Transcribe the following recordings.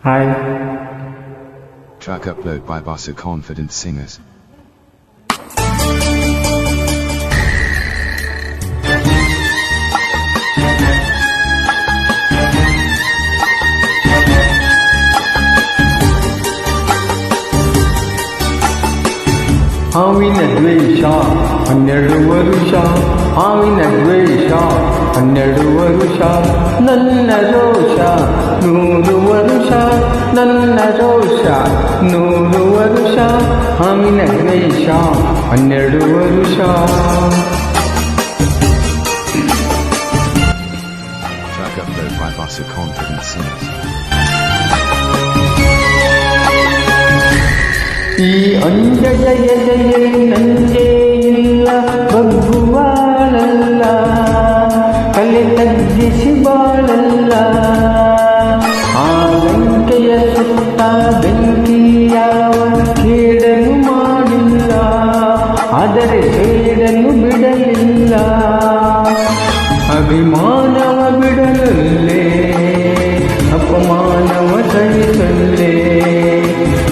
Hi. Track upload by Basu Confident Singers. ಹಾವಿನ ದ್ವೇಷ 12 ವರುಷ, ಹಾವಿನ ದ್ವೇಷ 12 ವರುಷ, ನನ್ನ ರೋಷ 100 ವರುಷ, ನನ್ನ ರೋಷ 100 ವರುಷ, ಹಾವಿನ ದ್ವೇಷ 12 ವರುಷ. Track upload by Basu Confident Singers. ಈ ಅಂಜಯ ಎದೆಯೇ ನಂಜೇ ಇಲ್ಲ, ಬಗ್ಗುವಾಳಲ್ಲ, ಕಲೆ ತಗ್ಗಿಸಿ ಬಾಳಲ್ಲ. ಆ ಲಂಕೆಯ ಸುತ್ತ ಬೆಂಕಿಯಾವ ಕೇಡನು ಮಾಡಿಲ್ಲ, ಆದರೆ ಕೇಡನು ಬಿಡಲಿಲ್ಲ. ಅಭಿಮಾನವ ಬಿಡಲಲ್ಲೇ, ಅಪಮಾನವ ಸಹಿಸಲ್ಲೇ,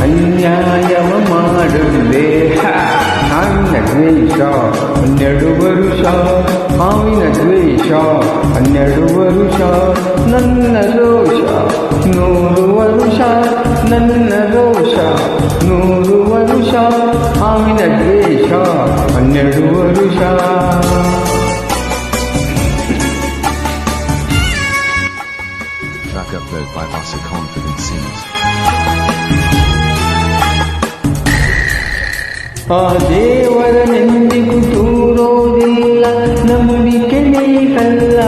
ಅನ್ಯಾಯವ ಮಾಡಲೇ. ಹಾವಿನ ದ್ವೇಷ 12 ವರುಷ, ಹಾವಿನ ದ್ವೇಷ 12 ವರುಷ, ನನ್ನ ರೋಷ 100 ವರುಷ, ನನ್ನ ರೋಷ 100 ವರುಷ, ಹಾವಿನ ದ್ವೇಷ 12 ವರುಷ. Track upload by Basu Confident Singers. ಆ ದೇವರನೆಂದಿಗೂ ದೂರೋದಿಲ್ಲ, ನಂಬಿಕೆ ನೀಡಲ್ಲ,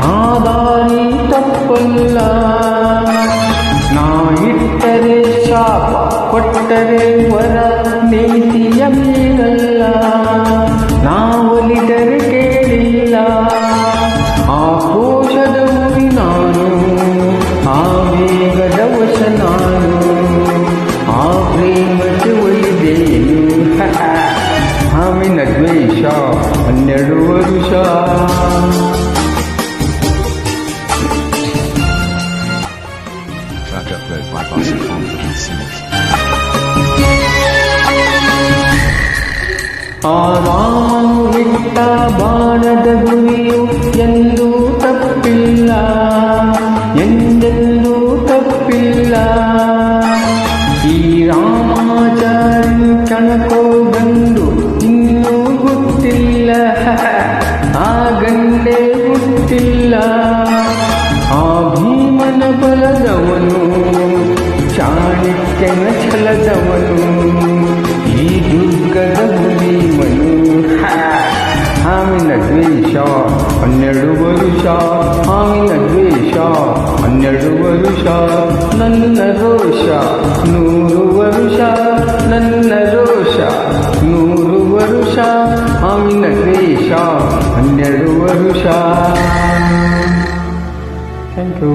ನಾದಾರಿ ತಪ್ಪಲ್ಲ. ನಾ ಇಟ್ಟರೆ ಶಾಪ, ಕೊಟ್ಟರೆ ವರ, ನೀತಿಯ ಮೀರಲ್ಲ. ನಾವೊಲಿದರೆ ಕೇಳಿಲ್ಲ, ಆ ಕೋಶದ ಮುರಿ ನಾನು, ಆ ವೇಗದ ವಶ ನಾನು, ಆ ಪ್ರೇಮಕ್ಕೆ ಒಲಿದೇನು. ಹಾವಿನ ದ್ವೇಷ 12 ವರುಷ. Track upload by Basu Confident Singers. ಆ ರಾಮನು ಇಟ್ಟ ಬಾಣದ ಗುರಿಯು ಎಂದೂ ತಪ್ಪಿಲ್ಲ, ಎಂದೆಂದೂ ತಪ್ಪಿಲ್ಲ. ಈ ರಾಮಾಚಾರಿ ಕಣಕೋ ಗಂಡು ಇನ್ನೂ ಗೊತ್ತಿಲ್ಲ, ಆ ಗಂಡೇ ಗೊತ್ತಿಲ್ಲ. ಆ ಭೀಮನ ಬಲದವನು, ಚಾಣಕ್ಯನ ಛಲದವನು, ಈ ದುರ್ಗದ ಮುನಿಮನು. ಹಾವಿನ ದ್ವೇಷ 12 ವರುಷ, ಹಾವಿನ ದ್ವೇಷ 12 ವರುಷ, ನನ್ನ ರೋಷ 100 ವರುಷ, ನನ್ನ ರೋಷ 100 ವರುಷ, ಹಾವಿನ ದ್ವೇಷ 12 ವರುಷ. Thank you.